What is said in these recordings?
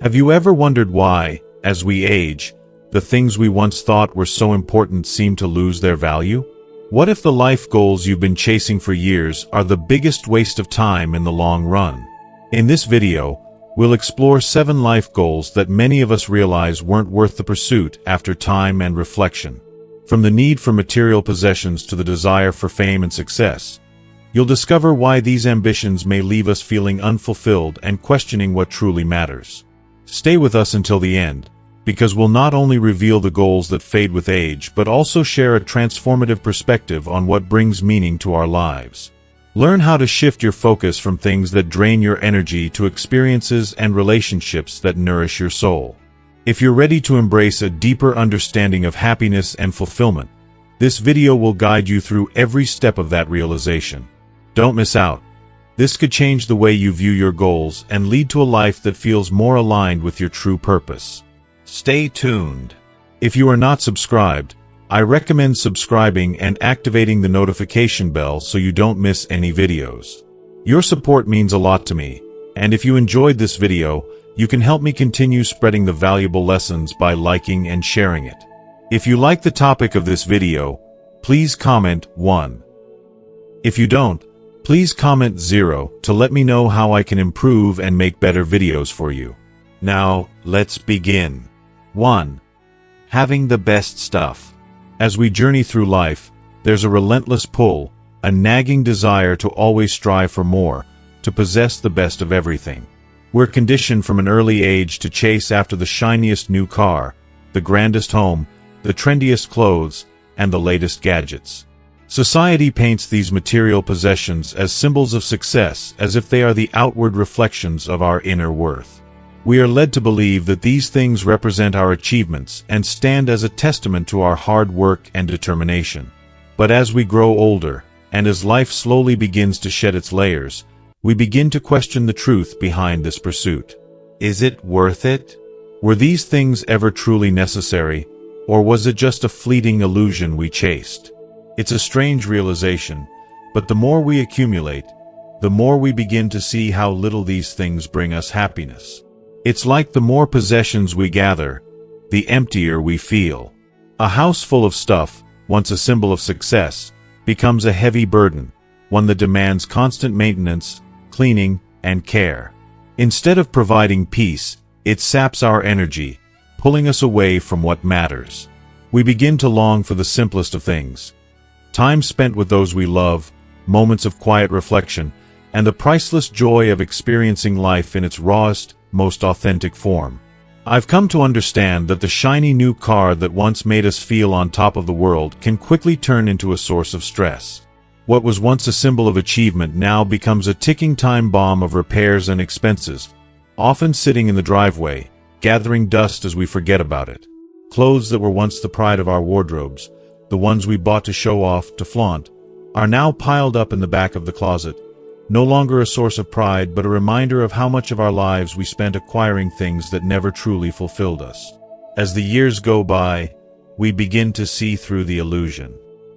Have you ever wondered why, as we age, the things we once thought were so important seem to lose their value? What if the life goals you've been chasing for years are the biggest waste of time in the long run? In this video, we'll explore 7 life goals that many of us realize weren't worth the pursuit after time and reflection. From the need for material possessions to the desire for fame and success, you'll discover why these ambitions may leave us feeling unfulfilled and questioning what truly matters. Stay with us until the end, because we'll not only reveal the goals that fade with age but also share a transformative perspective on what brings meaning to our lives. Learn how to shift your focus from things that drain your energy to experiences and relationships that nourish your soul. If you're ready to embrace a deeper understanding of happiness and fulfillment, this video will guide you through every step of that realization. Don't miss out. This could change the way you view your goals and lead to a life that feels more aligned with your true purpose. Stay tuned. If you are not subscribed, I recommend subscribing and activating the notification bell so you don't miss any videos. Your support means a lot to me, and if you enjoyed this video, you can help me continue spreading the valuable lessons by liking and sharing it. If you like the topic of this video, please comment 1. If you don't, please comment 0 to let me know how I can improve and make better videos for you. Now, let's begin. 1. Having the best stuff. As we journey through life, there's a relentless pull, a nagging desire to always strive for more, to possess the best of everything. We're conditioned from an early age to chase after the shiniest new car, the grandest home, the trendiest clothes, and the latest gadgets. Society paints these material possessions as symbols of success, as if they are the outward reflections of our inner worth. We are led to believe that these things represent our achievements and stand as a testament to our hard work and determination. But as we grow older, and as life slowly begins to shed its layers, we begin to question the truth behind this pursuit. Is it worth it? Were these things ever truly necessary, or was it just a fleeting illusion we chased? It's a strange realization, but the more we accumulate, the more we begin to see how little these things bring us happiness. It's like the more possessions we gather, the emptier we feel. A house full of stuff, once a symbol of success, becomes a heavy burden, one that demands constant maintenance, cleaning, and care. Instead of providing peace, it saps our energy, pulling us away from what matters. We begin to long for the simplest of things. Time spent with those we love, moments of quiet reflection, and the priceless joy of experiencing life in its rawest, most authentic form. I've come to understand that the shiny new car that once made us feel on top of the world can quickly turn into a source of stress. What was once a symbol of achievement now becomes a ticking time bomb of repairs and expenses, often sitting in the driveway, gathering dust as we forget about it. Clothes that were once the pride of our wardrobes, the ones we bought to show off, to flaunt, are now piled up in the back of the closet, no longer a source of pride but a reminder of how much of our lives we spent acquiring things that never truly fulfilled us. As the years go by, we begin to see through the illusion.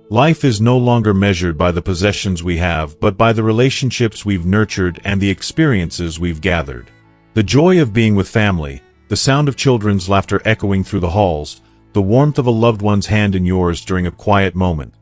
Life is no longer measured by the possessions we have but by the relationships we've nurtured and the experiences we've gathered. The joy of being with family, the sound of children's laughter echoing through the halls, the warmth of a loved one's hand in yours during a quiet moment.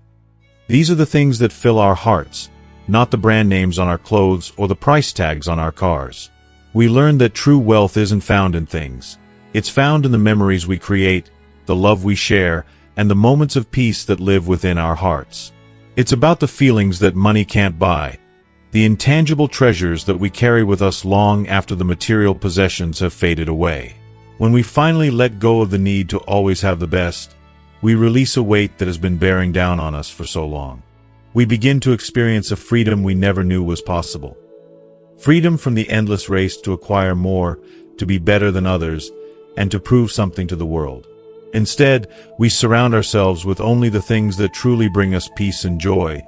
These are the things that fill our hearts, not the brand names on our clothes or the price tags on our cars. We learn that true wealth isn't found in things. It's found in the memories we create, the love we share, and the moments of peace that live within our hearts. It's about the feelings that money can't buy, the intangible treasures that we carry with us long after the material possessions have faded away. When we finally let go of the need to always have the best, we release a weight that has been bearing down on us for so long. We begin to experience a freedom we never knew was possible. Freedom from the endless race to acquire more, to be better than others, and to prove something to the world. Instead, we surround ourselves with only the things that truly bring us peace and joy,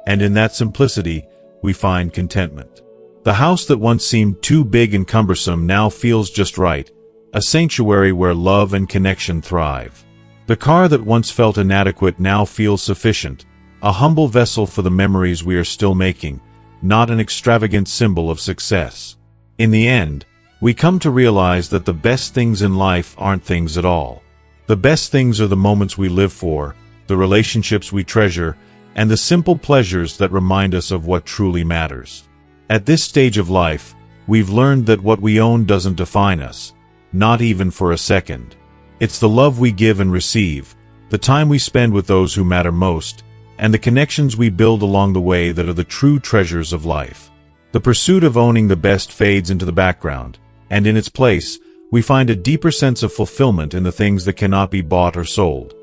and in that simplicity, we find contentment. The house that once seemed too big and cumbersome now feels just right, a sanctuary where love and connection thrive. The car that once felt inadequate now feels sufficient, a humble vessel for the memories we are still making, not an extravagant symbol of success. In the end, we come to realize that the best things in life aren't things at all. The best things are the moments we live for, the relationships we treasure, and the simple pleasures that remind us of what truly matters. At this stage of life, we've learned that what we own doesn't define us, not even for a second. It's the love we give and receive, the time we spend with those who matter most, and the connections we build along the way that are the true treasures of life. The pursuit of owning the best fades into the background, and in its place, we find a deeper sense of fulfillment in the things that cannot be bought or sold.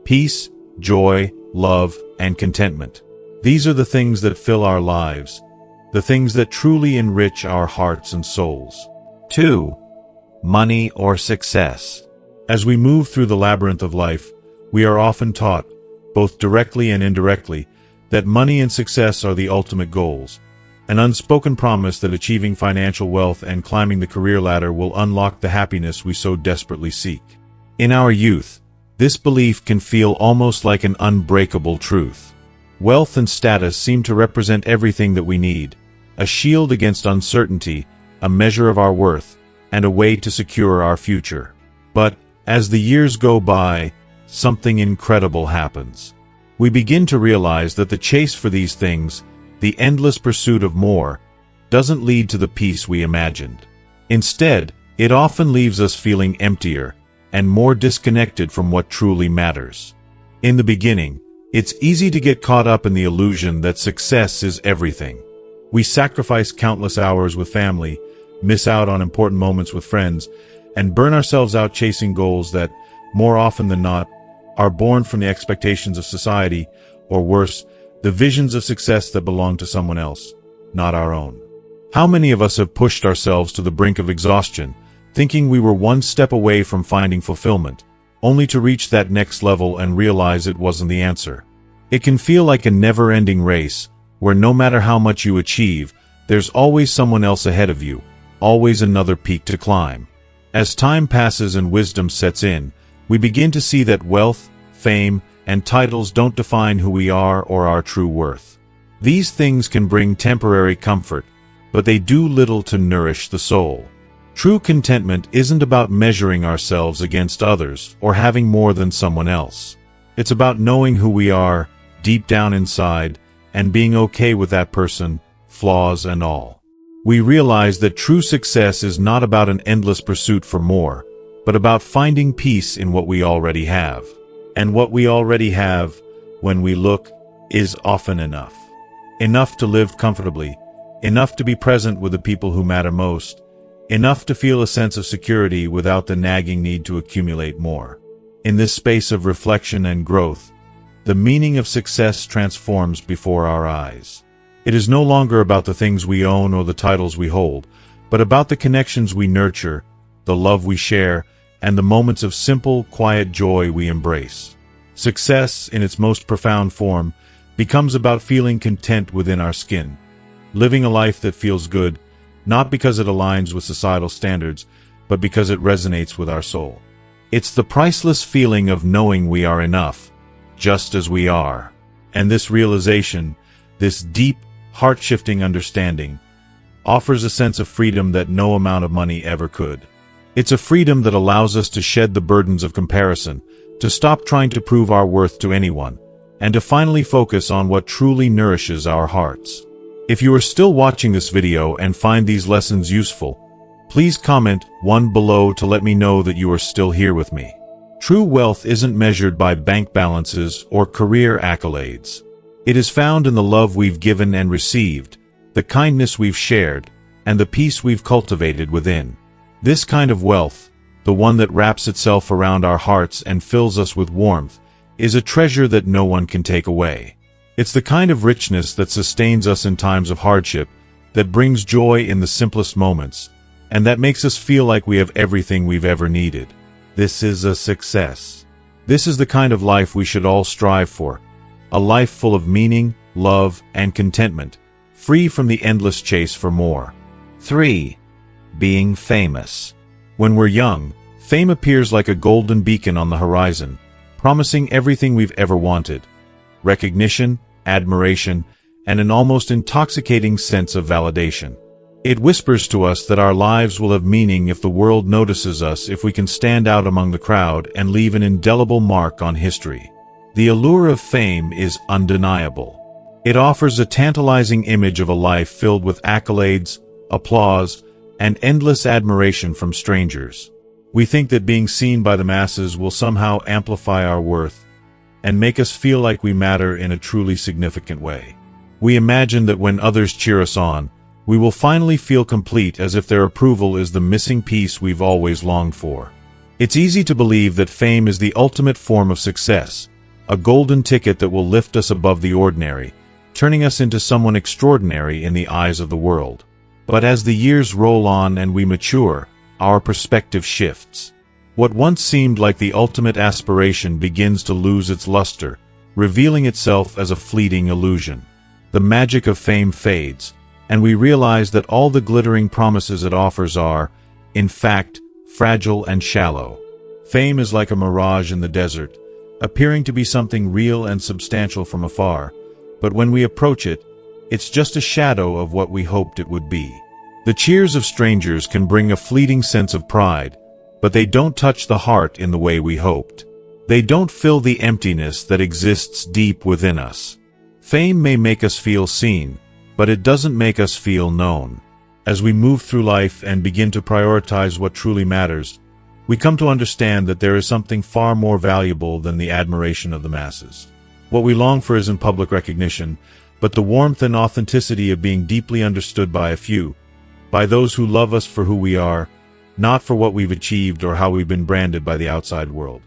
Peace, joy, love, and contentment. These are the things that fill our lives, the things that truly enrich our hearts and souls. 2. Money or success. As we move through the labyrinth of life, we are often taught, both directly and indirectly, that money and success are the ultimate goals, an unspoken promise that achieving financial wealth and climbing the career ladder will unlock the happiness we so desperately seek. In our youth, this belief can feel almost like an unbreakable truth. Wealth and status seem to represent everything that we need, a shield against uncertainty, a measure of our worth, and a way to secure our future. But, as the years go by, something incredible happens. We begin to realize that the chase for these things, the endless pursuit of more, doesn't lead to the peace we imagined. Instead, it often leaves us feeling emptier and more disconnected from what truly matters. In the beginning, it's easy to get caught up in the illusion that success is everything. We sacrifice countless hours with family, miss out on important moments with friends, and burn ourselves out chasing goals that, more often than not, are born from the expectations of society, or worse, the visions of success that belong to someone else, not our own. How many of us have pushed ourselves to the brink of exhaustion, thinking we were one step away from finding fulfillment, only to reach that next level and realize it wasn't the answer? It can feel like a never-ending race, where no matter how much you achieve, there's always someone else ahead of you, always another peak to climb. As time passes and wisdom sets in, we begin to see that wealth, fame, and titles don't define who we are or our true worth. These things can bring temporary comfort, but they do little to nourish the soul. True contentment isn't about measuring ourselves against others or having more than someone else. It's about knowing who we are, deep down inside, and being okay with that person, flaws and all. We realize that true success is not about an endless pursuit for more, but about finding peace in what we already have. And what we already have, when we look, is often enough. Enough to live comfortably, enough to be present with the people who matter most, enough to feel a sense of security without the nagging need to accumulate more. In this space of reflection and growth, the meaning of success transforms before our eyes. It is no longer about the things we own or the titles we hold, but about the connections we nurture, the love we share, and the moments of simple, quiet joy we embrace. Success, in its most profound form, becomes about feeling content within our skin, living a life that feels good, not because it aligns with societal standards, but because it resonates with our soul. It's the priceless feeling of knowing we are enough, just as we are. And this realization, this deep, heart-shifting understanding, offers a sense of freedom that no amount of money ever could. It's a freedom that allows us to shed the burdens of comparison, to stop trying to prove our worth to anyone, and to finally focus on what truly nourishes our hearts. If you are still watching this video and find these lessons useful, please comment 1 below to let me know that you are still here with me. True wealth isn't measured by bank balances or career accolades. It is found in the love we've given and received, the kindness we've shared, and the peace we've cultivated within. This kind of wealth, the one that wraps itself around our hearts and fills us with warmth, is a treasure that no one can take away. It's the kind of richness that sustains us in times of hardship, that brings joy in the simplest moments, and that makes us feel like we have everything we've ever needed. This is a success. This is the kind of life we should all strive for. A life full of meaning, love, and contentment, free from the endless chase for more. 3. Being famous. When we're young, fame appears like a golden beacon on the horizon, promising everything we've ever wanted: recognition, admiration, and an almost intoxicating sense of validation. It whispers to us that our lives will have meaning if the world notices us, if we can stand out among the crowd and leave an indelible mark on history. The allure of fame is undeniable. It offers a tantalizing image of a life filled with accolades, applause, and endless admiration from strangers. We think that being seen by the masses will somehow amplify our worth and make us feel like we matter in a truly significant way. We imagine that when others cheer us on, we will finally feel complete, as if their approval is the missing piece we've always longed for. It's easy to believe that fame is the ultimate form of success, a golden ticket that will lift us above the ordinary, turning us into someone extraordinary in the eyes of the world. But as the years roll on and we mature, our perspective shifts. What once seemed like the ultimate aspiration begins to lose its luster, revealing itself as a fleeting illusion. The magic of fame fades, and we realize that all the glittering promises it offers are, in fact, fragile and shallow. Fame is like a mirage in the desert, appearing to be something real and substantial from afar, but when we approach it, it's just a shadow of what we hoped it would be. The cheers of strangers can bring a fleeting sense of pride, but they don't touch the heart in the way we hoped. They don't fill the emptiness that exists deep within us. Fame may make us feel seen, but it doesn't make us feel known. As we move through life and begin to prioritize what truly matters, we come to understand that there is something far more valuable than the admiration of the masses. What we long for isn't public recognition, but the warmth and authenticity of being deeply understood by a few, by those who love us for who we are, not for what we've achieved or how we've been branded by the outside world.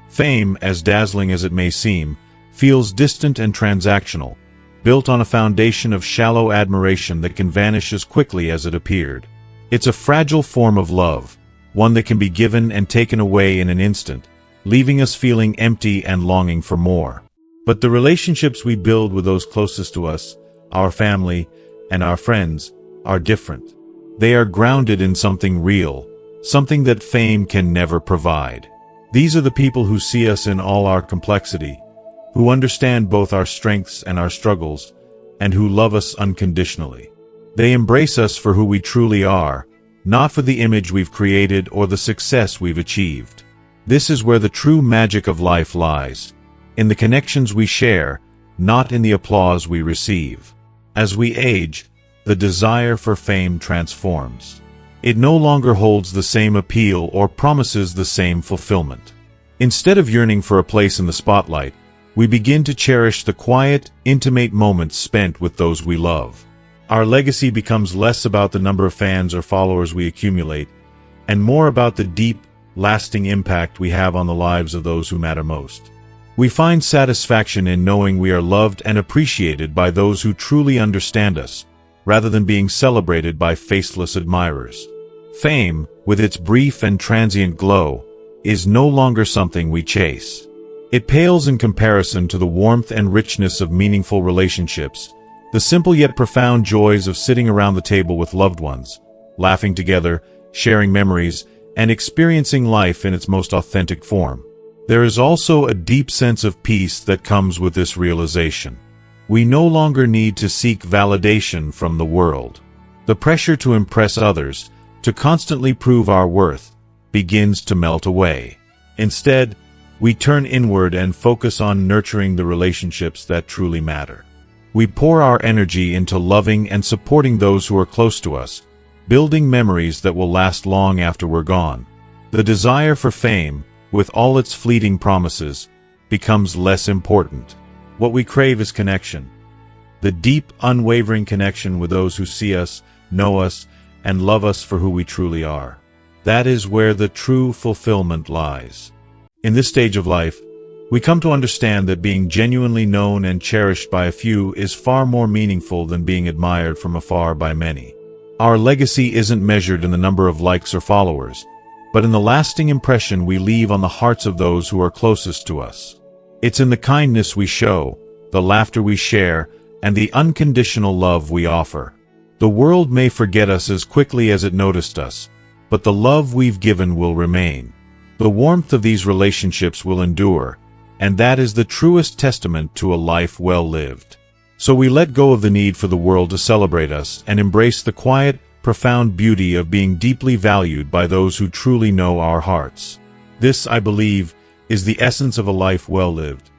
Fame, as dazzling as it may seem, feels distant and transactional, built on a foundation of shallow admiration that can vanish as quickly as it appeared. It's a fragile form of love, one that can be given and taken away in an instant, leaving us feeling empty and longing for more. But the relationships we build with those closest to us, our family, and our friends, are different. They are grounded in something real, something that fame can never provide. These are the people who see us in all our complexity, who understand both our strengths and our struggles, and who love us unconditionally. They embrace us for who we truly are, not for the image we've created or the success we've achieved. This is where the true magic of life lies, in the connections we share, not in the applause we receive. As we age, the desire for fame transforms. It no longer holds the same appeal or promises the same fulfillment. Instead of yearning for a place in the spotlight, we begin to cherish the quiet, intimate moments spent with those we love. Our legacy becomes less about the number of fans or followers we accumulate, and more about the deep, lasting impact we have on the lives of those who matter most. We find satisfaction in knowing we are loved and appreciated by those who truly understand us, rather than being celebrated by faceless admirers. Fame, with its brief and transient glow, is no longer something we chase. It pales in comparison to the warmth and richness of meaningful relationships, the simple yet profound joys of sitting around the table with loved ones, laughing together, sharing memories, and experiencing life in its most authentic form. There is also a deep sense of peace that comes with this realization. We no longer need to seek validation from the world. The pressure to impress others, to constantly prove our worth, begins to melt away. Instead, we turn inward and focus on nurturing the relationships that truly matter. We pour our energy into loving and supporting those who are close to us, building memories that will last long after we're gone. The desire for fame, with all its fleeting promises, becomes less important. What we crave is connection. The deep, unwavering connection with those who see us, know us, and love us for who we truly are. That is where the true fulfillment lies. In this stage of life, we come to understand that being genuinely known and cherished by a few is far more meaningful than being admired from afar by many. Our legacy isn't measured in the number of likes or followers, but in the lasting impression we leave on the hearts of those who are closest to us. It's in the kindness we show, the laughter we share, and the unconditional love we offer. The world may forget us as quickly as it noticed us, but the love we've given will remain. The warmth of these relationships will endure, and that is the truest testament to a life well lived. So we let go of the need for the world to celebrate us and embrace the quiet, profound beauty of being deeply valued by those who truly know our hearts. This, I believe, is the essence of a life well lived.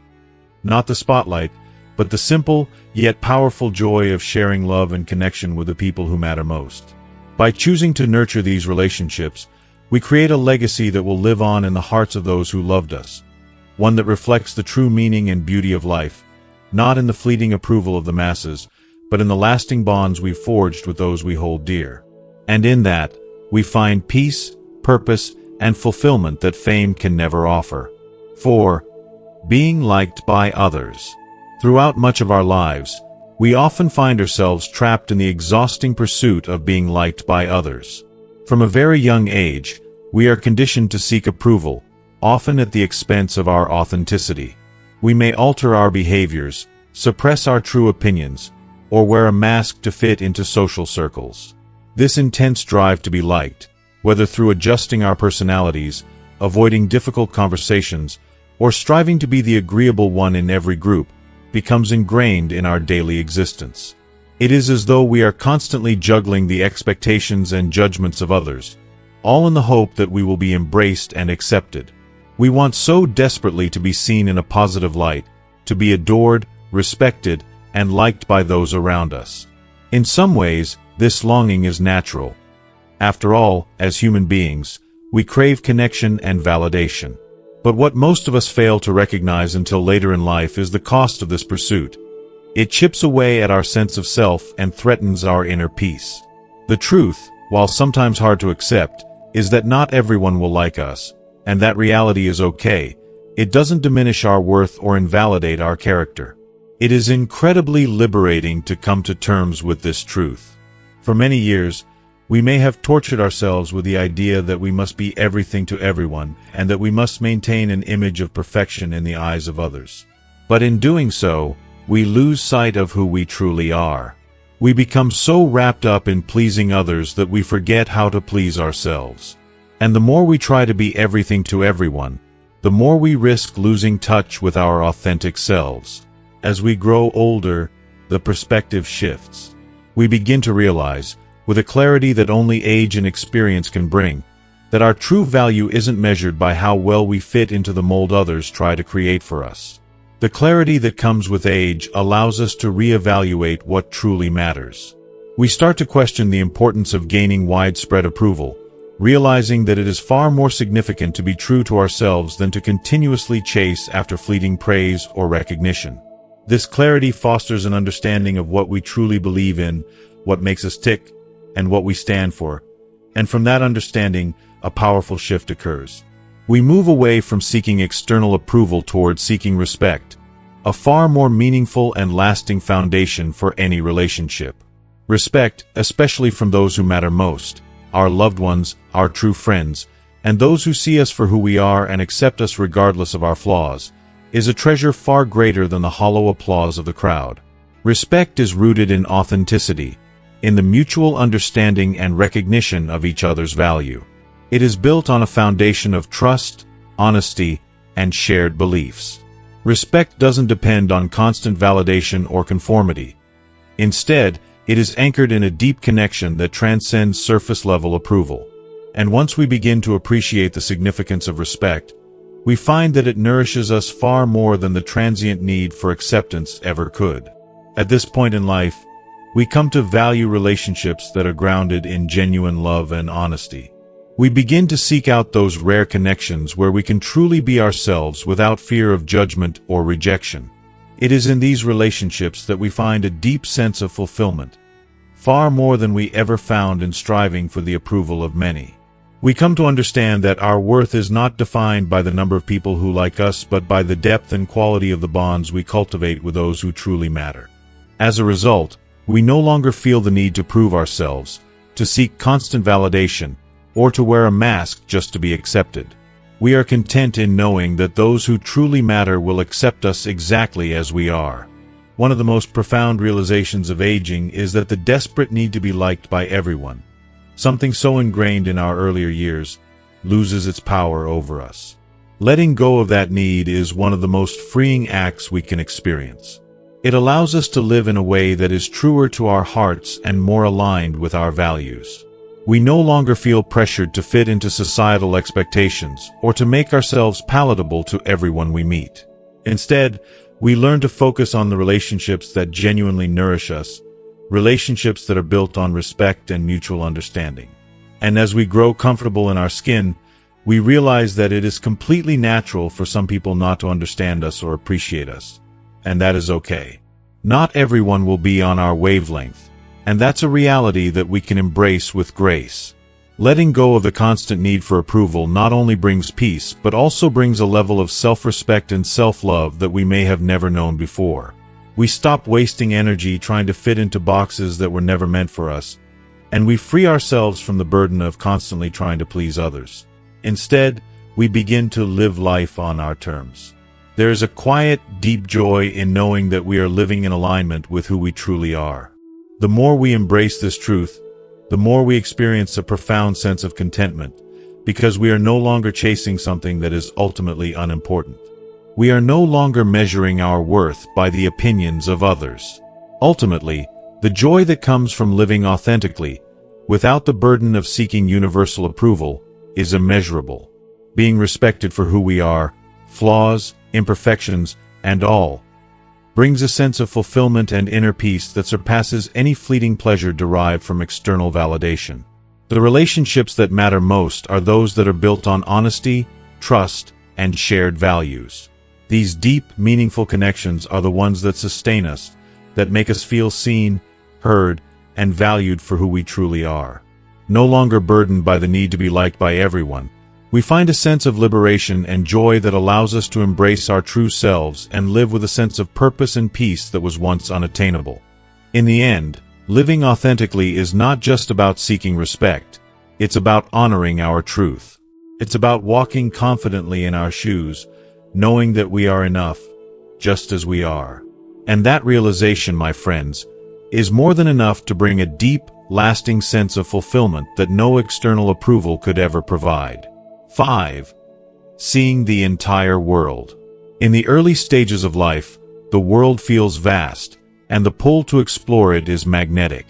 Not the spotlight, but the simple, yet powerful joy of sharing love and connection with the people who matter most. By choosing to nurture these relationships, we create a legacy that will live on in the hearts of those who loved us, one that reflects the true meaning and beauty of life, not in the fleeting approval of the masses, but in the lasting bonds we've forged with those we hold dear. And in that, we find peace, purpose, and fulfillment that fame can never offer. 4. Being liked by others. Throughout much of our lives, we often find ourselves trapped in the exhausting pursuit of being liked by others. From a very young age, we are conditioned to seek approval, often at the expense of our authenticity. We may alter our behaviors, suppress our true opinions, or wear a mask to fit into social circles. This intense drive to be liked, whether through adjusting our personalities, avoiding difficult conversations, or striving to be the agreeable one in every group, becomes ingrained in our daily existence. It is as though we are constantly juggling the expectations and judgments of others, all in the hope that we will be embraced and accepted. We want so desperately to be seen in a positive light, to be adored, respected, and liked by those around us. In some ways, this longing is natural. After all, as human beings, we crave connection and validation. But what most of us fail to recognize until later in life is the cost of this pursuit. It chips away at our sense of self and threatens our inner peace. The truth, while sometimes hard to accept, is that not everyone will like us, and that reality is okay. It doesn't diminish our worth or invalidate our character. It is incredibly liberating to come to terms with this truth. For many years, we may have tortured ourselves with the idea that we must be everything to everyone and that we must maintain an image of perfection in the eyes of others. But in doing so, we lose sight of who we truly are. We become so wrapped up in pleasing others that we forget how to please ourselves. And the more we try to be everything to everyone, the more we risk losing touch with our authentic selves. As we grow older, the perspective shifts. We begin to realize, with a clarity that only age and experience can bring, that our true value isn't measured by how well we fit into the mold others try to create for us. The clarity that comes with age allows us to reevaluate what truly matters. We start to question the importance of gaining widespread approval, realizing that it is far more significant to be true to ourselves than to continuously chase after fleeting praise or recognition. This clarity fosters an understanding of what we truly believe in, what makes us tick, and what we stand for. And from that understanding, a powerful shift occurs. We move away from seeking external approval towards seeking respect, a far more meaningful and lasting foundation for any relationship. Respect, especially from those who matter most, our loved ones, our true friends, and those who see us for who we are and accept us regardless of our flaws, is a treasure far greater than the hollow applause of the crowd. Respect is rooted in authenticity, in the mutual understanding and recognition of each other's value. It is built on a foundation of trust, honesty, and shared beliefs. Respect doesn't depend on constant validation or conformity. Instead, it is anchored in a deep connection that transcends surface-level approval. And once we begin to appreciate the significance of respect, we find that it nourishes us far more than the transient need for acceptance ever could. At this point in life, we come to value relationships that are grounded in genuine love and honesty. We begin to seek out those rare connections where we can truly be ourselves without fear of judgment or rejection. It is in these relationships that we find a deep sense of fulfillment, far more than we ever found in striving for the approval of many. We come to understand that our worth is not defined by the number of people who like us, but by the depth and quality of the bonds we cultivate with those who truly matter. As a result, we no longer feel the need to prove ourselves, to seek constant validation, or to wear a mask just to be accepted. We are content in knowing that those who truly matter will accept us exactly as we are. One of the most profound realizations of aging is that the desperate need to be liked by everyone, something so ingrained in our earlier years, loses its power over us. Letting go of that need is one of the most freeing acts we can experience. It allows us to live in a way that is truer to our hearts and more aligned with our values. We no longer feel pressured to fit into societal expectations or to make ourselves palatable to everyone we meet. Instead, we learn to focus on the relationships that genuinely nourish us, relationships that are built on respect and mutual understanding. And as we grow comfortable in our skin, we realize that it is completely natural for some people not to understand us or appreciate us. And that is okay. Not everyone will be on our wavelength, and that's a reality that we can embrace with grace. Letting go of the constant need for approval not only brings peace, but also brings a level of self-respect and self-love that we may have never known before. We stop wasting energy trying to fit into boxes that were never meant for us, and we free ourselves from the burden of constantly trying to please others. Instead, we begin to live life on our terms. There is a quiet, deep joy in knowing that we are living in alignment with who we truly are. The more we embrace this truth, the more we experience a profound sense of contentment, because we are no longer chasing something that is ultimately unimportant. We are no longer measuring our worth by the opinions of others. Ultimately, the joy that comes from living authentically, without the burden of seeking universal approval, is immeasurable. Being respected for who we are, flaws, imperfections, and all, brings a sense of fulfillment and inner peace that surpasses any fleeting pleasure derived from external validation. The relationships that matter most are those that are built on honesty, trust, and shared values. These deep, meaningful connections are the ones that sustain us, that make us feel seen, heard, and valued for who we truly are. No longer burdened by the need to be liked by everyone, we find a sense of liberation and joy that allows us to embrace our true selves and live with a sense of purpose and peace that was once unattainable. In the end, living authentically is not just about seeking respect. It's about honoring our truth. It's about walking confidently in our shoes, knowing that we are enough, just as we are. And that realization, my friends, is more than enough to bring a deep, lasting sense of fulfillment that no external approval could ever provide. 5. Seeing the entire world. In the early stages of life, the world feels vast, and the pull to explore it is magnetic.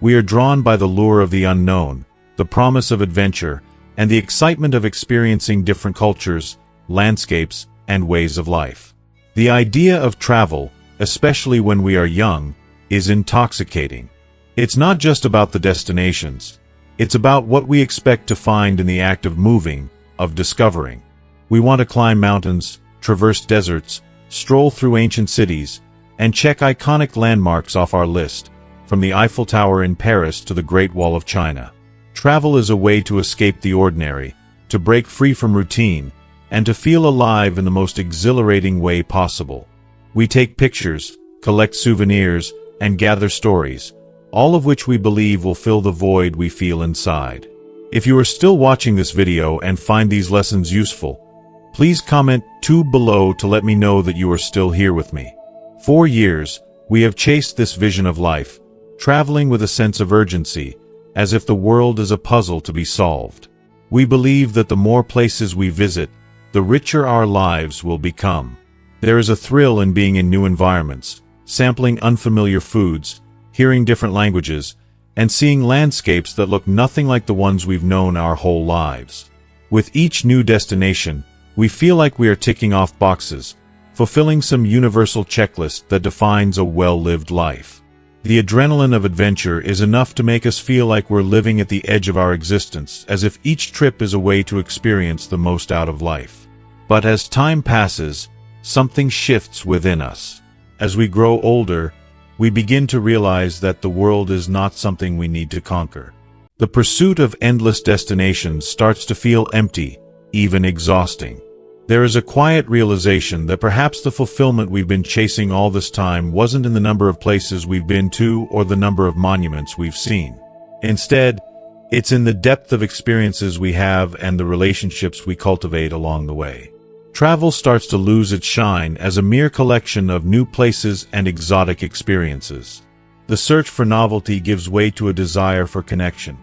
We are drawn by the lure of the unknown, the promise of adventure, and the excitement of experiencing different cultures, landscapes, and ways of life. The idea of travel, especially when we are young, is intoxicating. It's not just about the destinations. It's about what we expect to find in the act of moving, of discovering. We want to climb mountains, traverse deserts, stroll through ancient cities, and check iconic landmarks off our list, from the Eiffel Tower in Paris to the Great Wall of China. Travel is a way to escape the ordinary, to break free from routine, and to feel alive in the most exhilarating way possible. We take pictures, collect souvenirs, and gather stories, all of which we believe will fill the void we feel inside. If you are still watching this video and find these lessons useful, please comment 2 below to let me know that you are still here with me. For years, we have chased this vision of life, traveling with a sense of urgency, as if the world is a puzzle to be solved. We believe that the more places we visit, the richer our lives will become. There is a thrill in being in new environments, sampling unfamiliar foods, hearing different languages, and seeing landscapes that look nothing like the ones we've known our whole lives. With each new destination, we feel like we are ticking off boxes, fulfilling some universal checklist that defines a well-lived life. The adrenaline of adventure is enough to make us feel like we're living at the edge of our existence, as if each trip is a way to experience the most out of life. But as time passes, something shifts within us. As we grow older, we begin to realize that the world is not something we need to conquer. The pursuit of endless destinations starts to feel empty, even exhausting. There is a quiet realization that perhaps the fulfillment we've been chasing all this time wasn't in the number of places we've been to or the number of monuments we've seen. Instead, it's in the depth of experiences we have and the relationships we cultivate along the way. Travel starts to lose its shine as a mere collection of new places and exotic experiences. The search for novelty gives way to a desire for connection.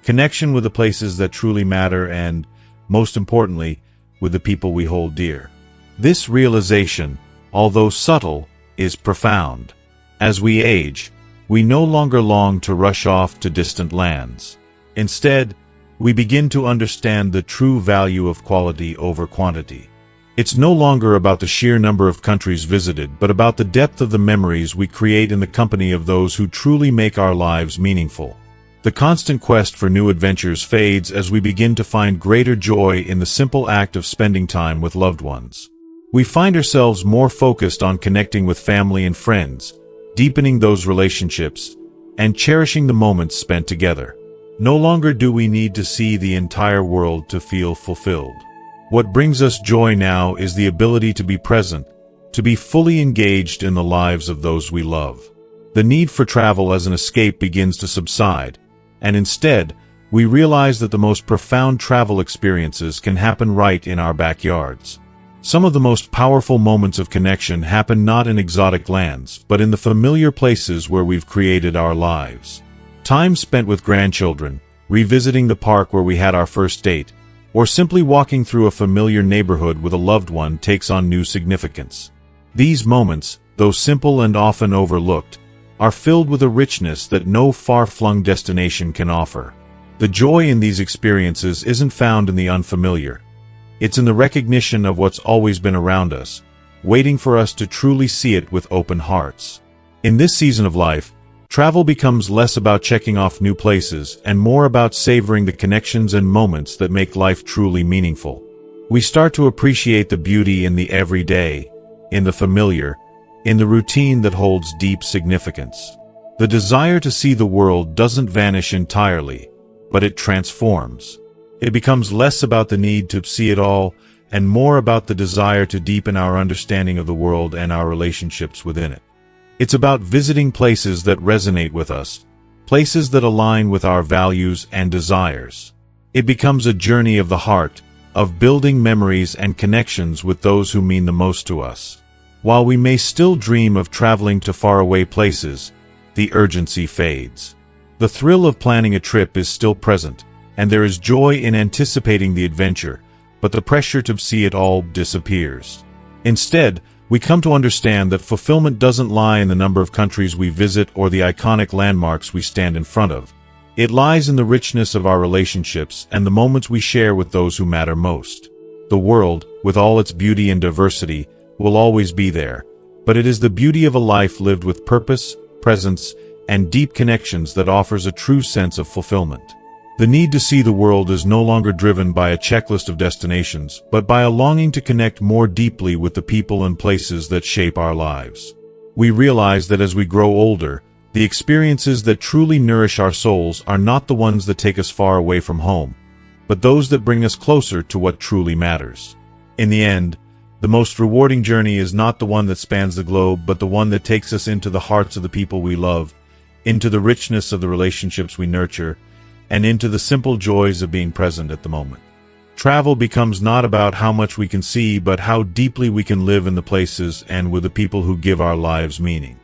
Connection with the places that truly matter and, most importantly, with the people we hold dear. This realization, although subtle, is profound. As we age, we no longer long to rush off to distant lands. Instead, we begin to understand the true value of quality over quantity. It's no longer about the sheer number of countries visited, but about the depth of the memories we create in the company of those who truly make our lives meaningful. The constant quest for new adventures fades as we begin to find greater joy in the simple act of spending time with loved ones. We find ourselves more focused on connecting with family and friends, deepening those relationships, and cherishing the moments spent together. No longer do we need to see the entire world to feel fulfilled. What brings us joy now is the ability to be present, to be fully engaged in the lives of those we love. The need for travel as an escape begins to subside, and instead, we realize that the most profound travel experiences can happen right in our backyards. Some of the most powerful moments of connection happen not in exotic lands, but in the familiar places where we've created our lives. Time spent with grandchildren, revisiting the park where we had our first date, or simply walking through a familiar neighborhood with a loved one takes on new significance. These moments, though simple and often overlooked, are filled with a richness that no far-flung destination can offer. The joy in these experiences isn't found in the unfamiliar. It's in the recognition of what's always been around us, waiting for us to truly see it with open hearts. In this season of life, travel becomes less about checking off new places and more about savoring the connections and moments that make life truly meaningful. We start to appreciate the beauty in the everyday, in the familiar, in the routine that holds deep significance. The desire to see the world doesn't vanish entirely, but it transforms. It becomes less about the need to see it all and more about the desire to deepen our understanding of the world and our relationships within it. It's about visiting places that resonate with us, places that align with our values and desires. It becomes a journey of the heart, of building memories and connections with those who mean the most to us. While we may still dream of traveling to faraway places, the urgency fades. The thrill of planning a trip is still present, and there is joy in anticipating the adventure, but the pressure to see it all disappears. Instead, we come to understand that fulfillment doesn't lie in the number of countries we visit or the iconic landmarks we stand in front of. It lies in the richness of our relationships and the moments we share with those who matter most. The world, with all its beauty and diversity, will always be there, but it is the beauty of a life lived with purpose, presence, and deep connections that offers a true sense of fulfillment. The need to see the world is no longer driven by a checklist of destinations, but by a longing to connect more deeply with the people and places that shape our lives. We realize that as we grow older, the experiences that truly nourish our souls are not the ones that take us far away from home, but those that bring us closer to what truly matters. In the end, the most rewarding journey is not the one that spans the globe, but the one that takes us into the hearts of the people we love, into the richness of the relationships we nurture, and into the simple joys of being present at the moment. Travel becomes not about how much we can see, but how deeply we can live in the places and with the people who give our lives meaning.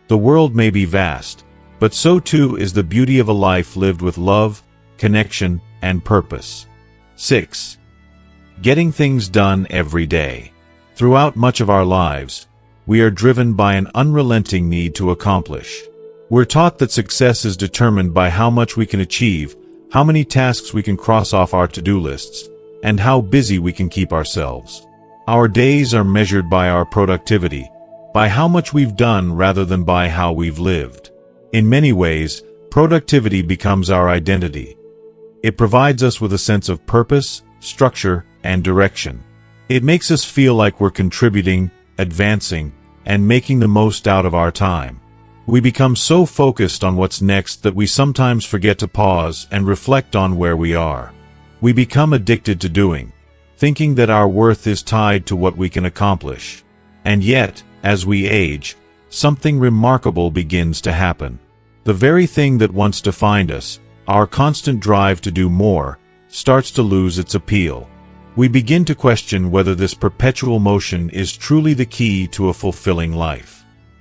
The world may be vast, but so too is the beauty of a life lived with love, connection, and purpose. 6. Getting things done every day. Throughout much of our lives, we are driven by an unrelenting need to accomplish. We're taught that success is determined by how much we can achieve, how many tasks we can cross off our to-do lists, and how busy we can keep ourselves. Our days are measured by our productivity, by how much we've done rather than by how we've lived. In many ways, productivity becomes our identity. It provides us with a sense of purpose, structure, and direction. It makes us feel like we're contributing, advancing, and making the most out of our time. We become so focused on what's next that we sometimes forget to pause and reflect on where we are. We become addicted to doing, thinking that our worth is tied to what we can accomplish. And yet, as we age, something remarkable begins to happen. The very thing that once defined us, our constant drive to do more, starts to lose its appeal. We begin to question whether this perpetual motion is truly the key to a fulfilling life.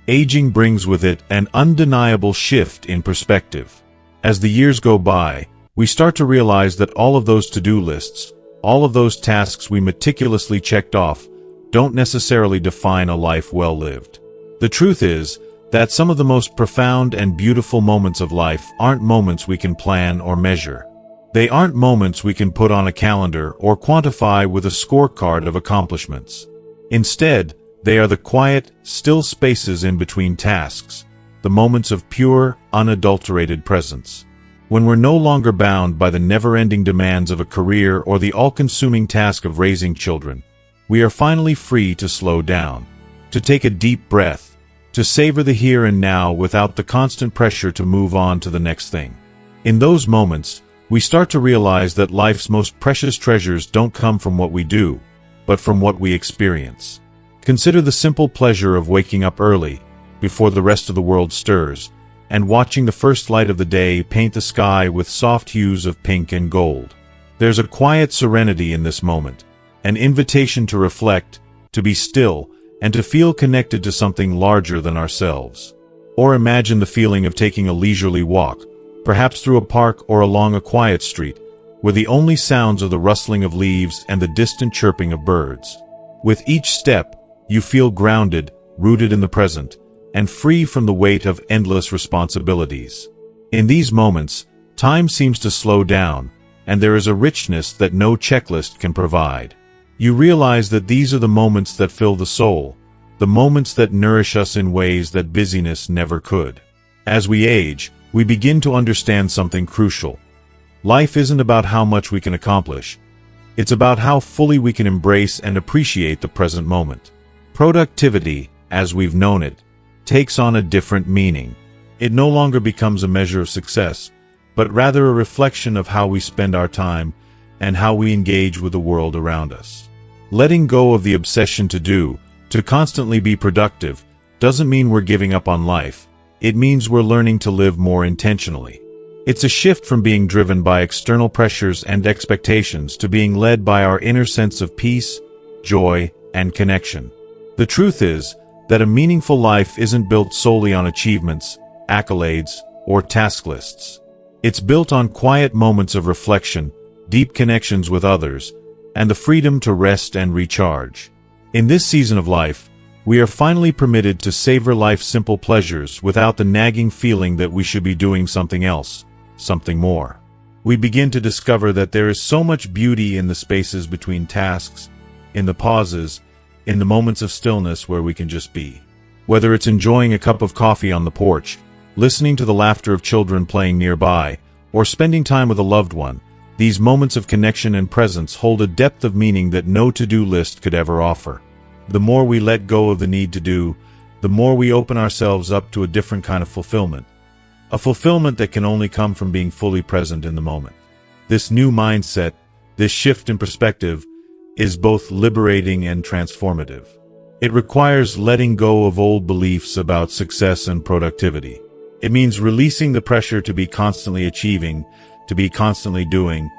Aging brings with it an undeniable shift in perspective. As the years go by, we start to realize that all of those to-do lists, all of those tasks we meticulously checked off, don't necessarily define a life well lived. The truth is that some of the most profound and beautiful moments of life aren't moments we can plan or measure. They aren't moments we can put on a calendar or quantify with a scorecard of accomplishments. Instead, they are the quiet, still spaces in between tasks, the moments of pure, unadulterated presence. When we're no longer bound by the never-ending demands of a career or the all-consuming task of raising children, we are finally free to slow down, to take a deep breath, to savor the here and now without the constant pressure to move on to the next thing. In those moments, we start to realize that life's most precious treasures don't come from what we do, but from what we experience. Consider the simple pleasure of waking up early, before the rest of the world stirs, and watching the first light of the day paint the sky with soft hues of pink and gold. There's a quiet serenity in this moment, an invitation to reflect, to be still, and to feel connected to something larger than ourselves. Or imagine the feeling of taking a leisurely walk, perhaps through a park or along a quiet street, where the only sounds are the rustling of leaves and the distant chirping of birds. With each step, you feel grounded, rooted in the present, and free from the weight of endless responsibilities. In these moments, time seems to slow down, and there is a richness that no checklist can provide. You realize that these are the moments that fill the soul, the moments that nourish us in ways that busyness never could. As we age, we begin to understand something crucial. Life isn't about how much we can accomplish. It's about how fully we can embrace and appreciate the present moment. Productivity, as we've known it, takes on a different meaning. It no longer becomes a measure of success, but rather a reflection of how we spend our time and how we engage with the world around us. Letting go of the obsession to constantly be productive, doesn't mean we're giving up on life. It means we're learning to live more intentionally. It's a shift from being driven by external pressures and expectations to being led by our inner sense of peace, joy, and connection. The truth is that a meaningful life isn't built solely on achievements, accolades, or task lists. It's built on quiet moments of reflection, deep connections with others, and the freedom to rest and recharge. In this season of life, we are finally permitted to savor life's simple pleasures without the nagging feeling that we should be doing something else, something more. We begin to discover that there is so much beauty in the spaces between tasks, in the pauses, in the moments of stillness where we can just be. Whether it's enjoying a cup of coffee on the porch, listening to the laughter of children playing nearby, or spending time with a loved one, these moments of connection and presence hold a depth of meaning that no to-do list could ever offer. The more we let go of the need to do, the more we open ourselves up to a different kind of fulfillment. A fulfillment that can only come from being fully present in the moment. This new mindset, this shift in perspective, is both liberating and transformative. It requires letting go of old beliefs about success and productivity. It means releasing the pressure to be constantly achieving, to be constantly doing,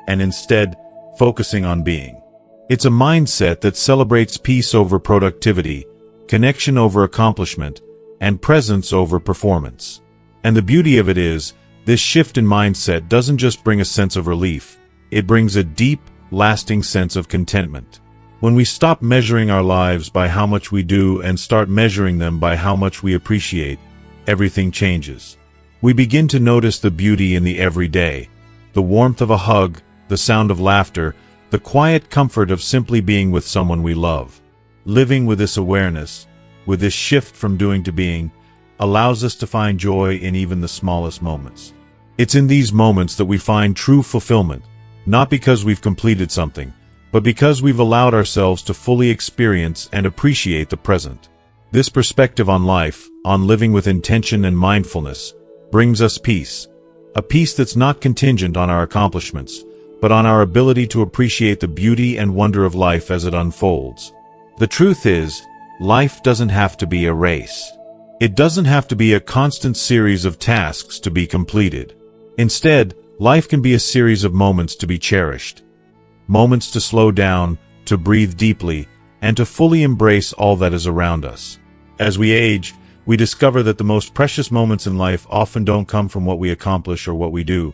and instead focusing on being. It's a mindset that celebrates peace over productivity, connection over accomplishment, and presence over performance. And the beauty of it is, this shift in mindset doesn't just bring a sense of relief, it brings a deep, lasting sense of contentment. When we stop measuring our lives by how much we do and start measuring them by how much we appreciate, everything changes. We begin to notice the beauty in the everyday, the warmth of a hug, the sound of laughter, the quiet comfort of simply being with someone we love. Living with this awareness, with this shift from doing to being, allows us to find joy in even the smallest moments. It's in these moments that we find true fulfillment, not because we've completed something, but because we've allowed ourselves to fully experience and appreciate the present. This perspective on life, on living with intention and mindfulness, brings us peace. A peace that's not contingent on our accomplishments, but on our ability to appreciate the beauty and wonder of life as it unfolds. The truth is, life doesn't have to be a race. It doesn't have to be a constant series of tasks to be completed. Instead, life can be a series of moments to be cherished. Moments to slow down, to breathe deeply, and to fully embrace all that is around us. As we age, we discover that the most precious moments in life often don't come from what we accomplish or what we do.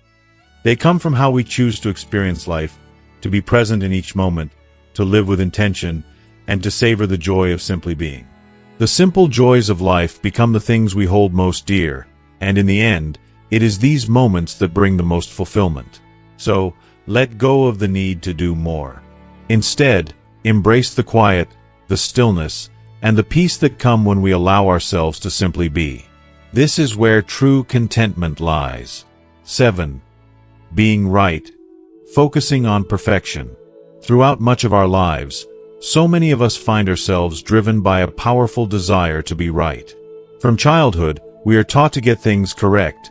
They come from how we choose to experience life, to be present in each moment, to live with intention, and to savor the joy of simply being. The simple joys of life become the things we hold most dear, and in the end, it is these moments that bring the most fulfillment. So, let go of the need to do more. Instead, embrace the quiet, the stillness, and the peace that come when we allow ourselves to simply be. This is where true contentment lies. 7. Being right. Focusing on perfection. Throughout much of our lives, so many of us find ourselves driven by a powerful desire to be right. From childhood, we are taught to get things correct,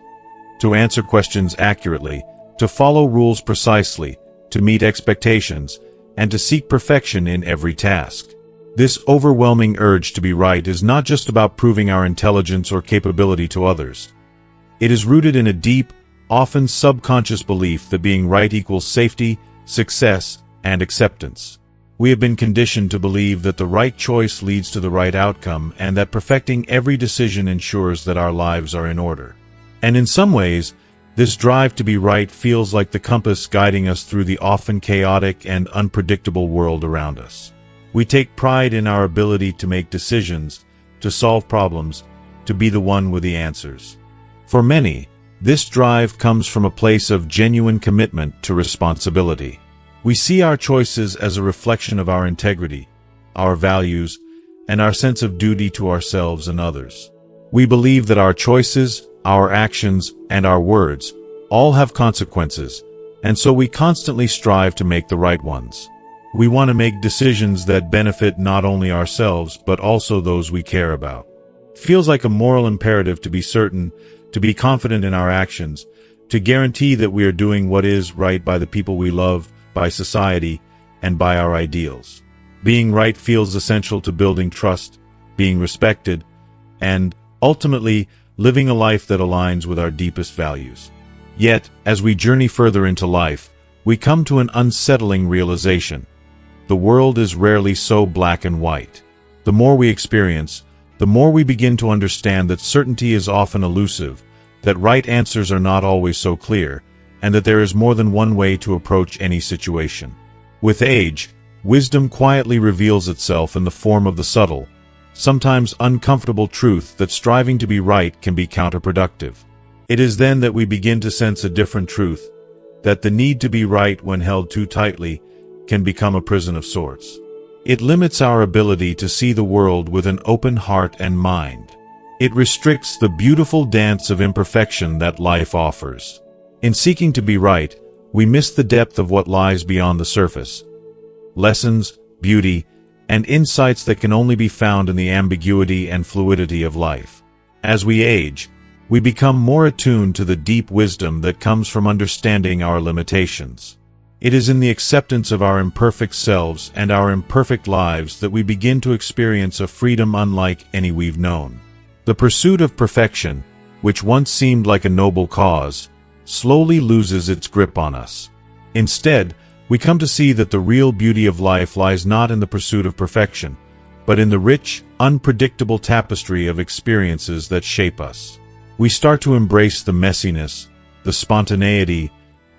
to answer questions accurately, to follow rules precisely, to meet expectations, and to seek perfection in every task. This overwhelming urge to be right is not just about proving our intelligence or capability to others. It is rooted in a deep, often subconscious belief that being right equals safety, success, and acceptance. We have been conditioned to believe that the right choice leads to the right outcome and that perfecting every decision ensures that our lives are in order. And in some ways, this drive to be right feels like the compass guiding us through the often chaotic and unpredictable world around us. We take pride in our ability to make decisions, to solve problems, to be the one with the answers. For many, this drive comes from a place of genuine commitment to responsibility. We see our choices as a reflection of our integrity, our values, and our sense of duty to ourselves and others. We believe that our choices, our actions, and our words all have consequences, and so we constantly strive to make the right ones. We want to make decisions that benefit not only ourselves but also those we care about. It feels like a moral imperative to be certain, to be confident in our actions, to guarantee that we are doing what is right by the people we love, by society, and by our ideals. Being right feels essential to building trust, being respected, and, ultimately, living a life that aligns with our deepest values. Yet, as we journey further into life, we come to an unsettling realization. The world is rarely so black and white. The more we experience, the more we begin to understand that certainty is often elusive, that right answers are not always so clear, and that there is more than one way to approach any situation. With age, wisdom quietly reveals itself in the form of the subtle, sometimes uncomfortable truth that striving to be right can be counterproductive. It is then that we begin to sense a different truth, that the need to be right when held too tightly can become a prison of sorts. It limits our ability to see the world with an open heart and mind. It restricts the beautiful dance of imperfection that life offers. In seeking to be right, we miss the depth of what lies beyond the surface. Lessons, beauty, and insights that can only be found in the ambiguity and fluidity of life. As we age, we become more attuned to the deep wisdom that comes from understanding our limitations. It is in the acceptance of our imperfect selves and our imperfect lives that we begin to experience a freedom unlike any we've known. The pursuit of perfection, which once seemed like a noble cause, slowly loses its grip on us. Instead, we come to see that the real beauty of life lies not in the pursuit of perfection, but in the rich, unpredictable tapestry of experiences that shape us. We start to embrace the messiness, the spontaneity,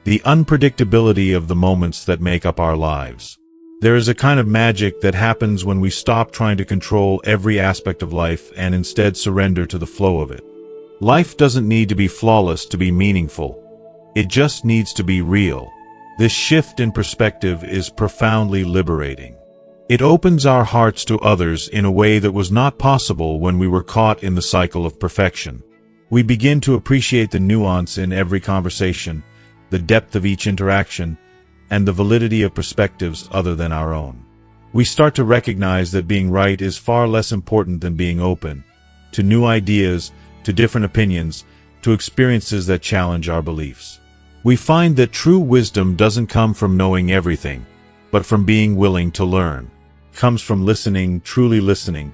the unpredictability of the moments that make up our lives. There is a kind of magic that happens when we stop trying to control every aspect of life and instead surrender to the flow of it. Life doesn't need to be flawless to be meaningful. It just needs to be real. This shift in perspective is profoundly liberating. It opens our hearts to others in a way that was not possible when we were caught in the cycle of perfection. We begin to appreciate the nuance in every conversation, the depth of each interaction, and the validity of perspectives other than our own. We start to recognize that being right is far less important than being open to new ideas, to different opinions, to experiences that challenge our beliefs. We find that true wisdom doesn't come from knowing everything, but from being willing to learn. It comes from listening, truly listening,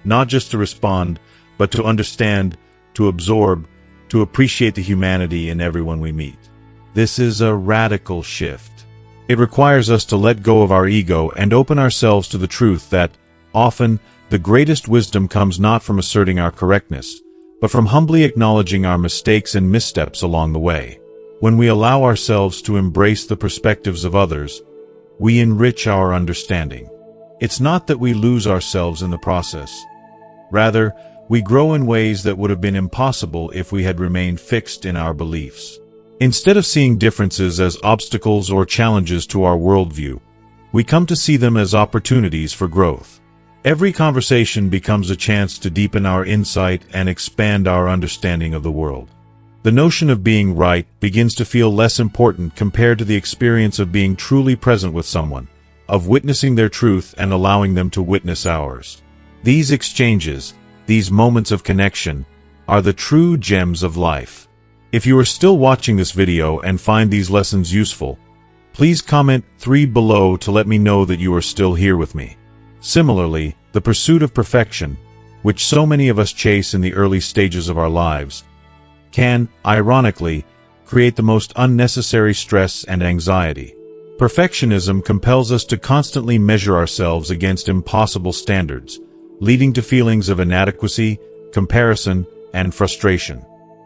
not just to respond, but to understand, to absorb, to appreciate the humanity in everyone we meet. This is a radical shift. It requires us to let go of our ego and open ourselves to the truth that, often, the greatest wisdom comes not from asserting our correctness, but from humbly acknowledging our mistakes and missteps along the way. When we allow ourselves to embrace the perspectives of others, we enrich our understanding. It's not that we lose ourselves in the process. Rather, we grow in ways that would have been impossible if we had remained fixed in our beliefs. Instead of seeing differences as obstacles or challenges to our worldview, we come to see them as opportunities for growth. Every conversation becomes a chance to deepen our insight and expand our understanding of the world. The notion of being right begins to feel less important compared to the experience of being truly present with someone, of witnessing their truth and allowing them to witness ours. These exchanges, these moments of connection, are the true gems of life. If you are still watching this video and find these lessons useful, please comment 3 below to let me know that you are still here with me. Similarly, the pursuit of perfection, which so many of us chase in the early stages of our lives, can, ironically, create the most unnecessary stress and anxiety. Perfectionism compels us to constantly measure ourselves against impossible standards, leading to feelings of inadequacy, comparison, and frustration.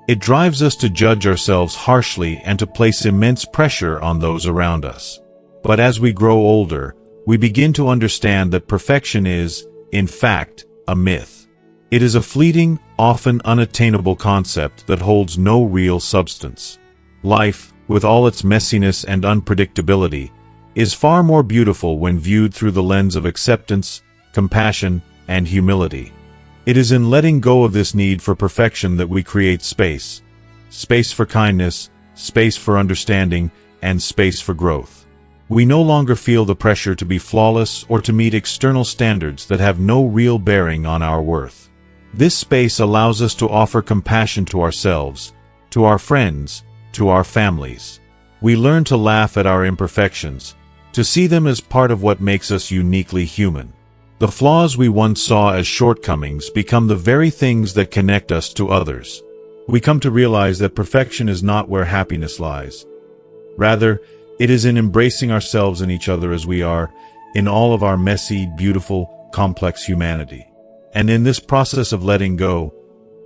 It drives us to judge ourselves harshly and to place immense pressure on those around us. But as we grow older, we begin to understand that perfection is, in fact, a myth. It is a fleeting, often unattainable concept that holds no real substance. Life, with all its messiness and unpredictability, is far more beautiful when viewed through the lens of acceptance, compassion, and humility. It is in letting go of this need for perfection that we create space. Space for kindness, space for understanding, and space for growth. We no longer feel the pressure to be flawless or to meet external standards that have no real bearing on our worth. This space allows us to offer compassion to ourselves, to our friends, to our families. We learn to laugh at our imperfections, to see them as part of what makes us uniquely human. The flaws we once saw as shortcomings become the very things that connect us to others. We come to realize that perfection is not where happiness lies. Rather, it is in embracing ourselves and each other as we are, in all of our messy, beautiful, complex humanity. And in this process of letting go,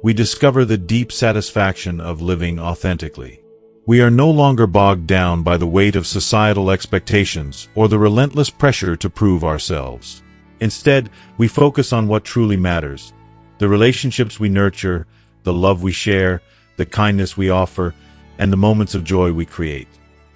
we discover the deep satisfaction of living authentically. We are no longer bogged down by the weight of societal expectations or the relentless pressure to prove ourselves. Instead, we focus on what truly matters: the relationships we nurture, the love we share, the kindness we offer, and the moments of joy we create.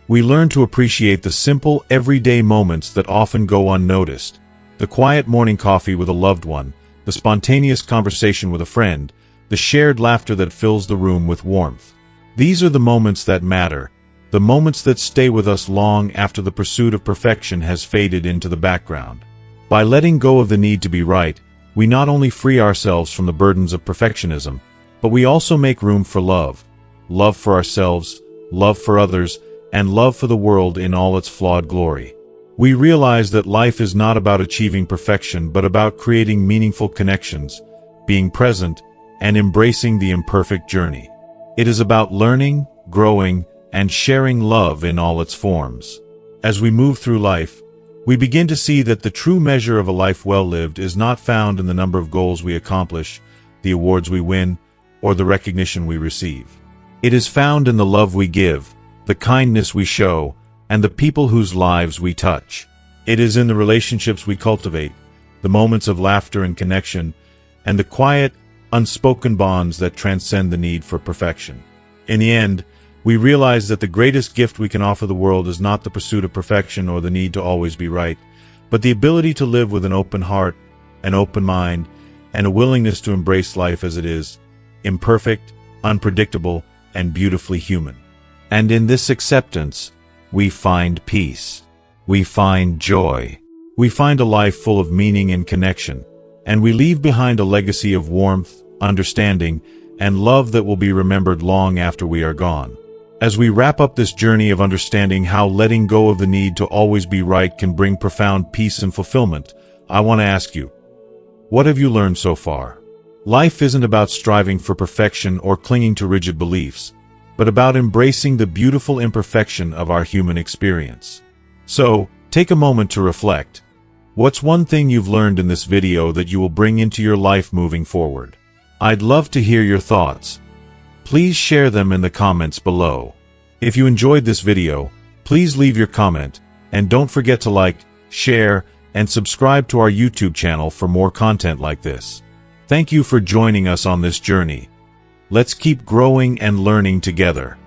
We learn to appreciate the simple, everyday moments that often go unnoticed: the quiet morning coffee with a loved one, the spontaneous conversation with a friend, the shared laughter that fills the room with warmth. These are the moments that matter, the moments that stay with us long after the pursuit of perfection has faded into the background. By letting go of the need to be right, we not only free ourselves from the burdens of perfectionism, but we also make room for love. Love for ourselves, love for others, and love for the world in all its flawed glory. We realize that life is not about achieving perfection but about creating meaningful connections, being present, and embracing the imperfect journey. It is about learning, growing, and sharing love in all its forms. As we move through life, we begin to see that the true measure of a life well lived is not found in the number of goals we accomplish, the awards we win, or the recognition we receive. It is found in the love we give, the kindness we show, and the people whose lives we touch. It is in the relationships we cultivate, the moments of laughter and connection, and the quiet, unspoken bonds that transcend the need for perfection. In the end, we realize that the greatest gift we can offer the world is not the pursuit of perfection or the need to always be right, but the ability to live with an open heart, an open mind, and a willingness to embrace life as it is, imperfect, unpredictable, and beautifully human. And in this acceptance, we find peace. We find joy. We find a life full of meaning and connection, and we leave behind a legacy of warmth, understanding, and love that will be remembered long after we are gone. As we wrap up this journey of understanding how letting go of the need to always be right can bring profound peace and fulfillment, I want to ask you, what have you learned so far? Life isn't about striving for perfection or clinging to rigid beliefs, but about embracing the beautiful imperfection of our human experience. So, take a moment to reflect. What's one thing you've learned in this video that you will bring into your life moving forward? I'd love to hear your thoughts. Please share them in the comments below. If you enjoyed this video, please leave your comment, and don't forget to like, share, and subscribe to our YouTube channel for more content like this. Thank you for joining us on this journey. Let's keep growing and learning together.